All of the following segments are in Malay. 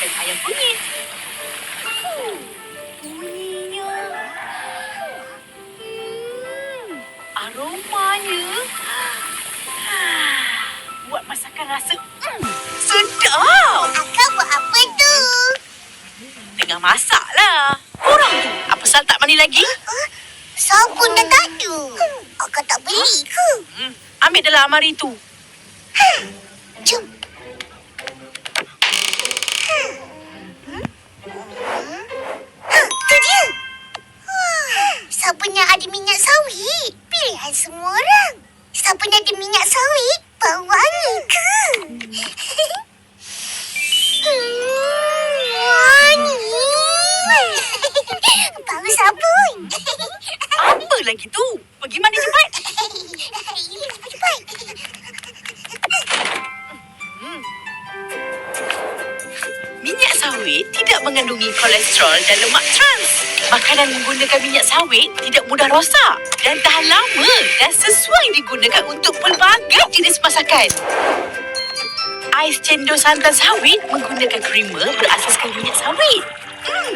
makan ayam kunyit. Bunyinya. Aromanya. Buat masakan rasa sedap. Akak buat apa tu? Tengah masak lah. Korang tu, apa sal tak mandi lagi? Sabun dah tak ada. Akak tak beli ke? Ambil dalam almari tu. Jom. Tu dia. Sabun yang ada minyak sawit. Pilihan semua orang. Sabun yang ada minyak sawit, bau wangi ke? Wangi. Bau sabun. Apa lagi tu? Pergi mandi cepat. Cepat. Minyak sawit tidak mengandungi kolesterol dan lemak trans. Makanan menggunakan minyak sawit tidak mudah rosak dan tahan lama dan sesuai digunakan untuk pelbagai jenis masakan. Ais cendol santan sawit menggunakan creamer berasaskan minyak sawit.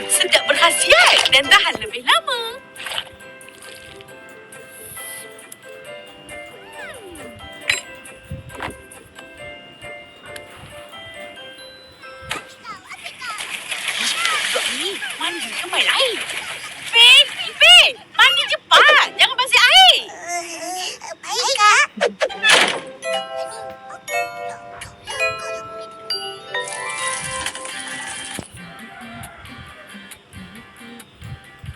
Sedap berkhasiat dan tahan lebih lama. Budak ni, mandi ke main air? Fin, mandi cepat. Jangan basuh air. Baik, Kak.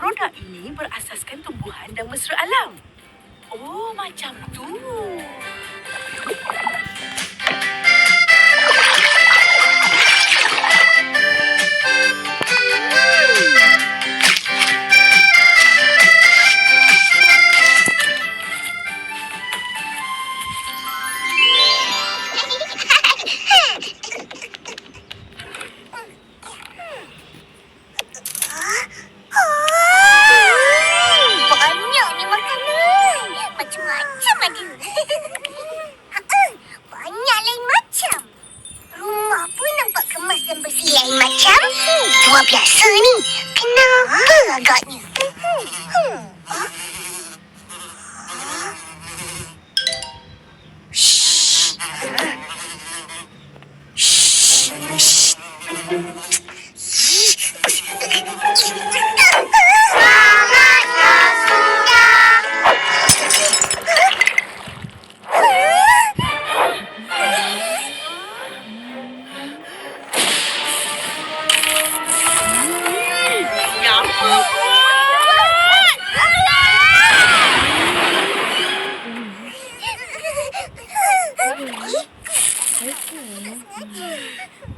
Produk ini berasaskan tumbuhan dan mesra alam. Oh, macam tu. Banyak ni makanan. Macam-macam ada. Banyak lain macam. Rumah pun nampak kemas dan bersih lain macam. Luar biasa ni. Kenapa agaknya?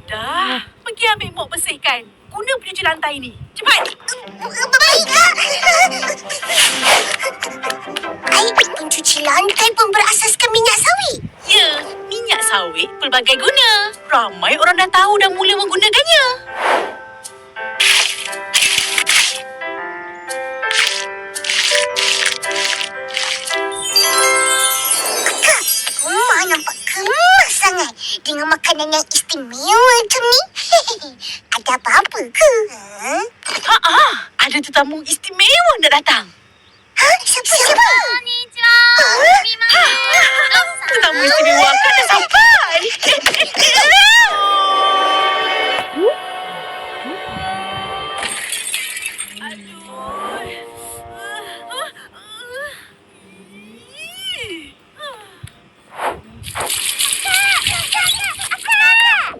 Dah, pergi ambil mop bersihkan. Guna pencuci lantai ni. Cepat. Baik, Kak. Air pencuci lantai pun berasaskan minyak sawit. Ya, minyak sawit pelbagai guna. Ramai orang dah tahu dan mula menggunakannya. Kak, rumah nampak kemas sangat dengan makanan yang istimewa macam ni. Ada apa-apa ke? Ada tetamu istimewa nak datang. Siapa? Tetamu istimewa kan dah sampai.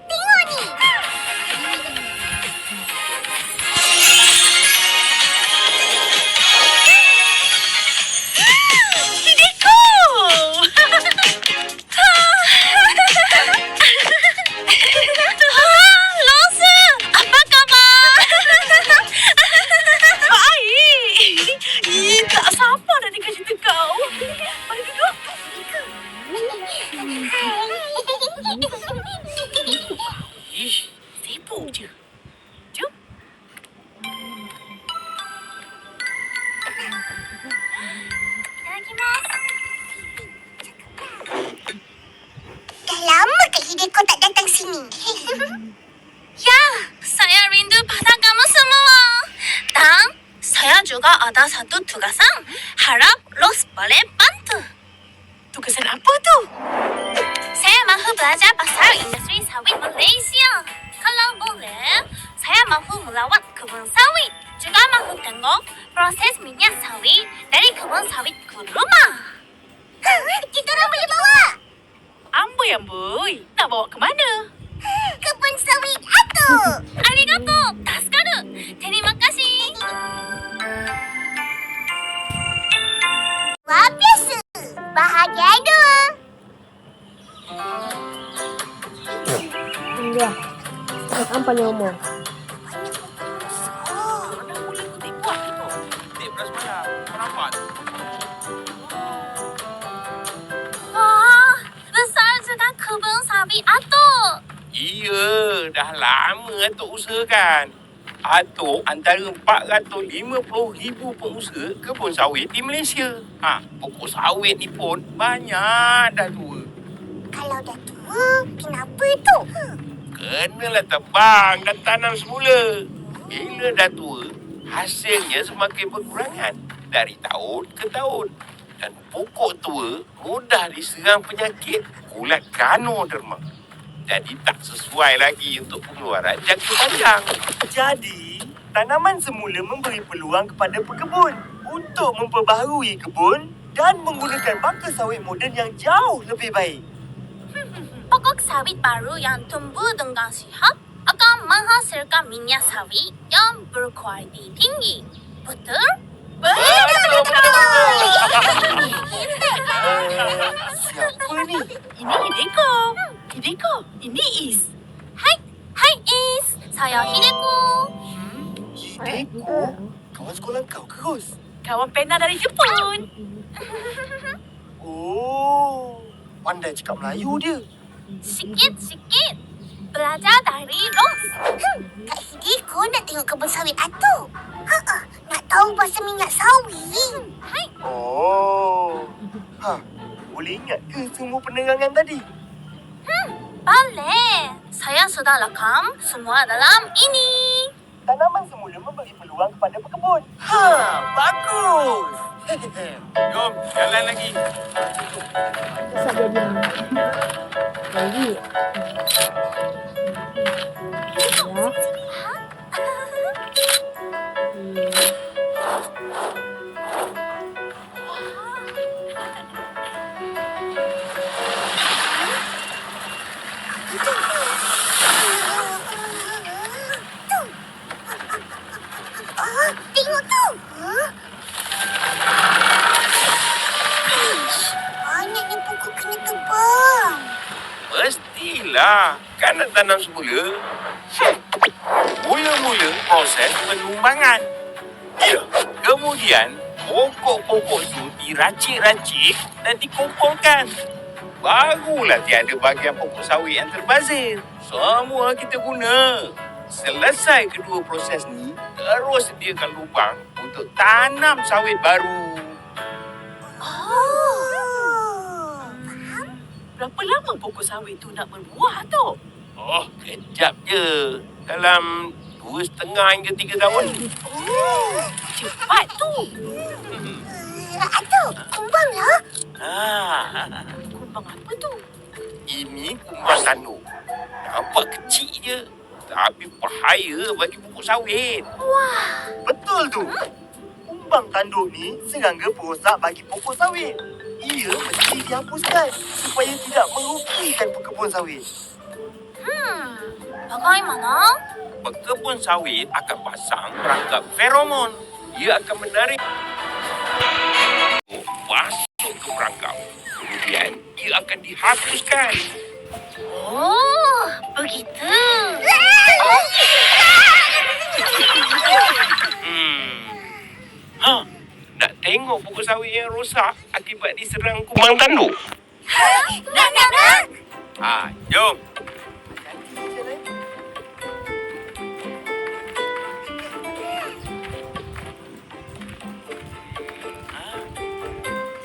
Tengok ni. Hideko! Losa! Apa khabar? Baik! Tak sabar nak dengar cerita kau. Mari duduk. Ish, sibuk je. Jom. Dah lama Kak Hideko tak datang sini. Ya, juga ada satu tugasan. Harap Ros boleh bantu. Tugasan apa tu? Saya mahu belajar pasal industri sawit Malaysia. Kalau boleh, saya mahu melawat kebun sawit. Juga mahu tengok proses minyak sawit dari kebun sawit ke rumah. Kita orang boleh bawa. Amboi. Nak bawa ke mana? Kebun sawit Atuk. Arigato, tasukaru. Terima kasih. Luar biasa. Bahagian 2. Ya. Ang panyo mo. Dah mula kutip buat tu. Dek beras malam. Kau nampak tu? Wah, besar juga kebun sawit Atuk. Iya, dah lama Atuk usahakan. Atuk antara 450,000 pengusaha kebun sawit di Malaysia. Pokok sawit ni pun banyak dah tua. Kalau dah tua, kenapa tu? Kenalah tebang dan tanam semula. Bila dah tua, hasilnya semakin berkurangan dari tahun ke tahun. Dan pokok tua mudah diserang penyakit kulat ganoderma. Jadi tak sesuai lagi untuk pengeluaran jangka panjang. Jadi, tanaman semula memberi peluang kepada pekebun untuk memperbaharui kebun dan menggunakan bangka sawit moden yang jauh lebih baik. Pokok sawit baru yang tumbuh dengan sihat akan menghasilkan minyak sawit yang berkualiti tinggi. Betul? Siapa ni? Ini Hideko. Hideko, ini Is. Hai Is. Saya Hideko. Hideko? Kawan sekolah kau ke, Ros? Kawan pena dari Jepun. Oh, pandai cakap Melayu dia. Sikit-sikit. Belajar dari Ros. Kak Hideko nak tengok kebun sawit Atuk. Nak tahu pasal minyak sawit. Hai. Oh. Boleh ingat ke semua penerangan tadi? Boleh. Saya sudah rakam semua dalam ini. Tanaman semula memberi peluang kepada pekebun. Bagus. Jom, jalan lagi. Bisa jadi. Lagi. Ya. Tengok tu. Banyaknya pokok kena tebang. Mestilah. Kan nak tanam semula. Mula-mula proses penumbangan. Ya, kemudian pokok-pokok itu diracik-racik dan dikongkongkan. Barulah tiada bahagian pokok sawit yang terbazir. Semua kita guna. Selesai kedua proses ni, terus sediakan lubang untuk tanam sawit baru. Berapa lama pokok sawit tu nak berbuah tu? Oh, kejap je. Dalam 2,5 hingga 3 tahun. Cepat tu. Atuk, kumbang lah. Kumbang apa tu? Ini kumbang tanduk. Nampak kecil je. Tapi bahaya bagi pokok sawit. Betul tu. Kumbang tanduk ni serangga perosak bagi pokok sawit. Ia mesti dihapuskan supaya tidak merugikan pekebun sawit. Bagaimana? Pekebun sawit akan pasang perangkap feromon. Ia akan menarik masuk ke perangkap. Kemudian ia akan dihapuskan. Oh, begitu. Nak tengok pokok sawit yang rosak akibat diserang kumbang tanduk? Nak. Jom.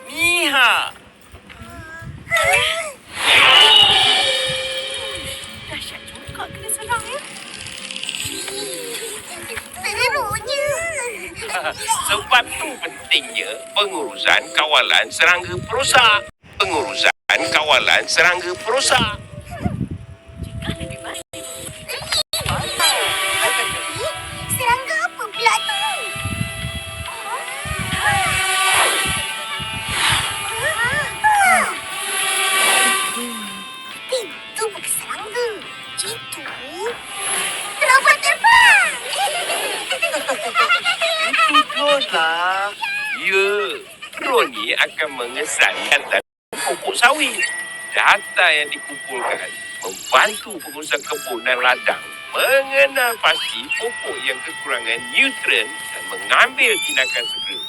Niha. Dahsyat juga kena serang ya. Serunya. Sebab tu pentingnya pengurusan kawalan serangga perosak. Pengurusan kawalan serangga perosak. Serangga apa pula tu? Itu bukan serangga. Itu robot terbang. Itu drone lah. Ya, drone ni akan mengesan data pokok sawit. Data yang dikumpulkan membantu pengurusan kebun dan ladang mengenal pasti pokok yang kekurangan nutrien dan mengambil tindakan segera.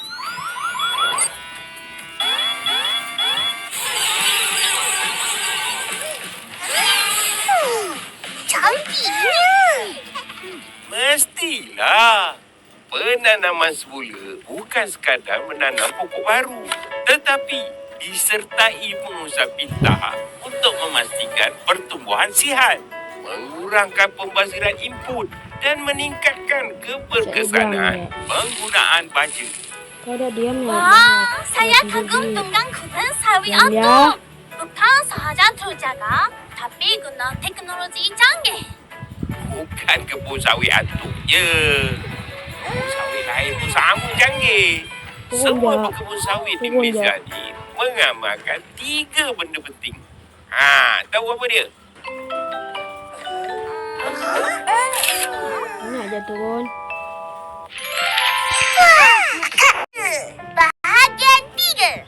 Cantiknya. Mestilah. Penanaman semula bukan sekadar menanam pokok baru, tetapi disertai pengurusan pintar untuk memastikan pertumbuhan sihat, mengurangkan pembaziran input dan meningkatkan keberkesanan penggunaan bajet. Kau dah diam ya. Wah, saya kagum dengan kebun sawit Diam, itu. ya. Bukan sahaja terjaga, tapi guna teknologi canggih. Bukan kebun sawit atuknya. Kebun sawit lain pun sama canggih. Semua Turun, pekebun sawit di Turun, Malaysia ni mengamalkan 3 benda penting. Tahu apa dia? Nak je turun. Bahagian 3.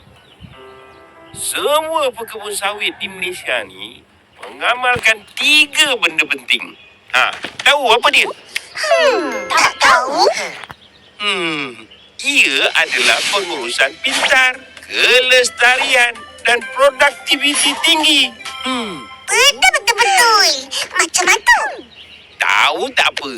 Semua pekebun sawit di Malaysia ni mengamalkan 3 benda penting. Tahu apa dia? Tak tahu. Ia adalah pengurusan pintar, kelestarian dan produktiviti tinggi. Betul-betul. Macam-macam. Tahu tak apa?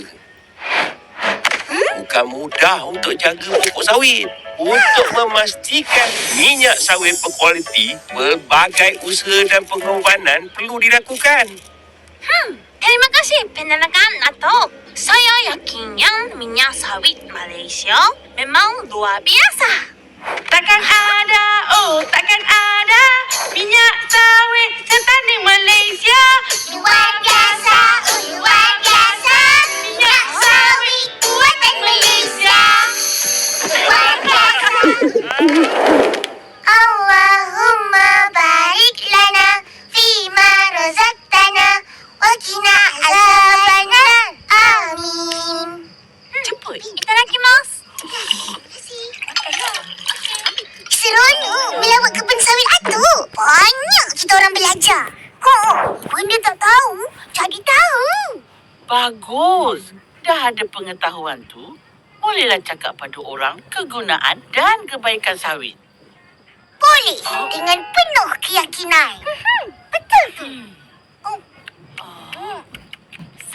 Bukan mudah untuk jaga pokok sawit. Untuk memastikan minyak sawit berkualiti, pelbagai usaha dan pengorbanan perlu dilakukan. Terima kasih penerangan Atok. Saya yakin yang minyak sawit Malaysia memang luar biasa. Takkan ada, takkan ada minyak sawit setanding Malaysia. Luar biasa. Luar biasa. Minyak sawit buatan Malaysia. Luar biasa. Allahumma barik lana fima razaqtana wa qina azabannar. Amin. Cepat. Itadakimasu. Seronok melawat kebun sawit atuk. Banyak kita orang belajar. Benda tak tahu, jadi tahu. Bagus. Dah ada pengetahuan tu, bolehlah cakap pada orang kegunaan dan kebaikan sawit. Boleh dengan penuh keyakinan. Betul tu.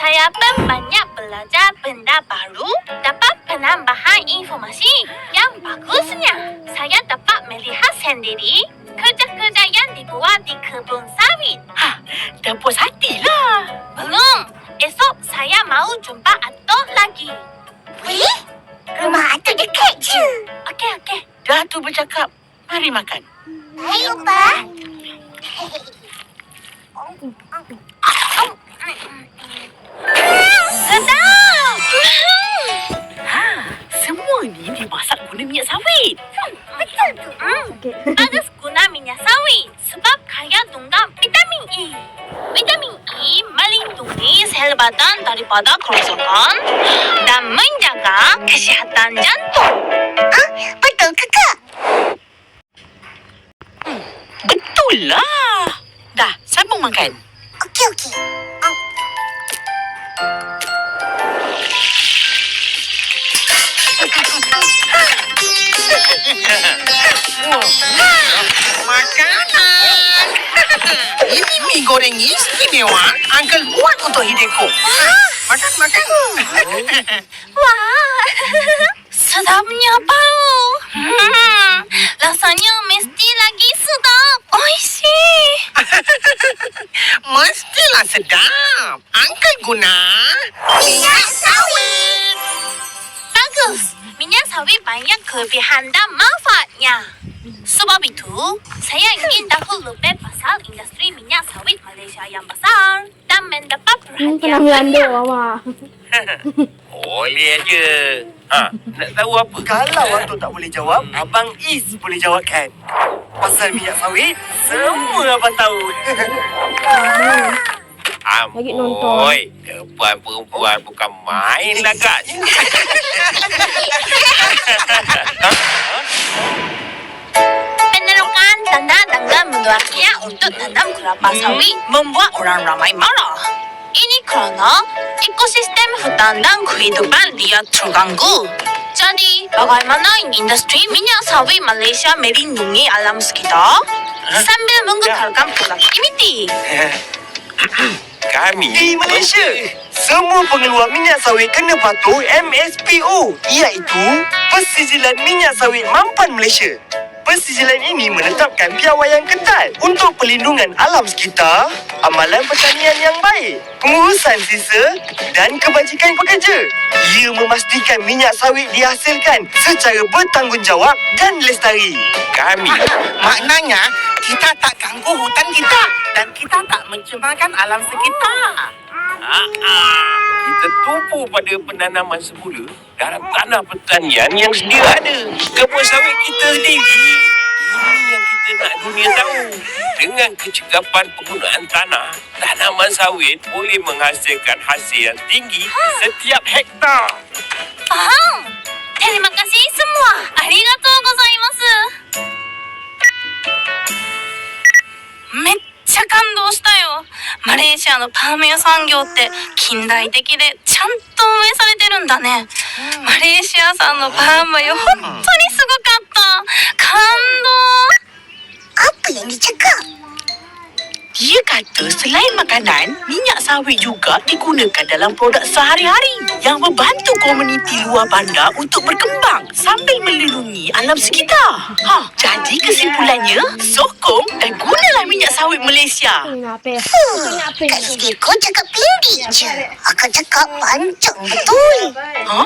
Saya pun banyak belajar benda baru, dapat penambahan informasi. Yang bagusnya, saya dapat melihat sendiri kerja-kerja yang dibuat di kebun sawit. Dah puas hatilah. Belum, esok saya mau jumpa Atok lagi. Boleh? Rumah atuk dekat je. Okey. Dah tu bercakap. Mari makan. Baik, Opa. Sedap! Semua ni dimasak guna minyak sawit. Betul tu. Okey. Bagus guna minyak sawit sebab kaya dengan vitamin E. Vitamin E melindungi sel badan daripada kerosakan dan menjaga kesihatan jantung. Betul ke, Kak? Betul lah. Dah, sambung makan. Okey. Makanan. Ini mie goreng istimewa Uncle buat untuk Hideko. Makan. Wah, sedapnya bau. Rasanya mesti lagi sedap. Oishi. Mestilah sedap. Uncle guna Minyak sawit. Bagus. Minyak sawit sawit banyak kelebihan dan manfaatnya. Sebab itu, saya ingin dahulu pasal industri minyak sawit Malaysia yang besar dan mendapat perhatian Pernah Belanda, banyak. Mama. Boleh je. Nak tahu apa? Kalau Atuk tak boleh jawab, Abang Is boleh jawabkan. Pasal minyak sawit, semua Abang tahu. Lagi nonton. Amboi, depan perempuan bukan main agaknya. Penerokan tanda-tanda mengeluarkannya untuk tanam kelapa sawit membuat orang ramai marah. Ini kerana ekosistem hutan dan kehidupan dia terganggu. Jadi, bagaimana industri minyak sawit Malaysia melindungi alam sekitar sambil menggetarkan produktiviti? Kami Di Malaysia, semua pengeluar minyak sawit kena patuh MSPO, iaitu Persijilan Minyak Sawit Mampan Malaysia. Persijilan ini menetapkan piawaian ketat untuk perlindungan alam sekitar, amalan pertanian yang baik, pengurusan sisa dan kebajikan pekerja. Ia memastikan minyak sawit dihasilkan secara bertanggungjawab dan lestari. Kami Maknanya, kita tak ganggu hutan kita dan kita tak mencemarkan alam sekitar. kita tumpu pada penanaman semula dalam tanah pertanian yang sedia ada. Kebun sawit kita sendiri. Ini yang kita nak dunia tahu. Dengan kecekapan penggunaan tanah, tanaman sawit boleh menghasilkan hasil yang tinggi setiap hektar. Faham? Terima kasih semua. Arigatou gozaimasu. めっちゃ感動したよ。マレーシアのパーム油産業って近代的でちゃんと運営されてるんだね。マレーシア産のパーム油本当にすごかった。感動。 Apa yang dicakap? Dia kata selain makanan, minyak sawit juga digunakan dalam produk sehari-hari yang membantu komuniti luar bandar untuk berkembang sambil melindungi alam sekitar. Jadi kesimpulannya, sokong dan gunalah minyak sawit Malaysia. Kenapa? Kenapa? Kak Hideko cakap pendek je. Akak cakap panjang betul. Ha?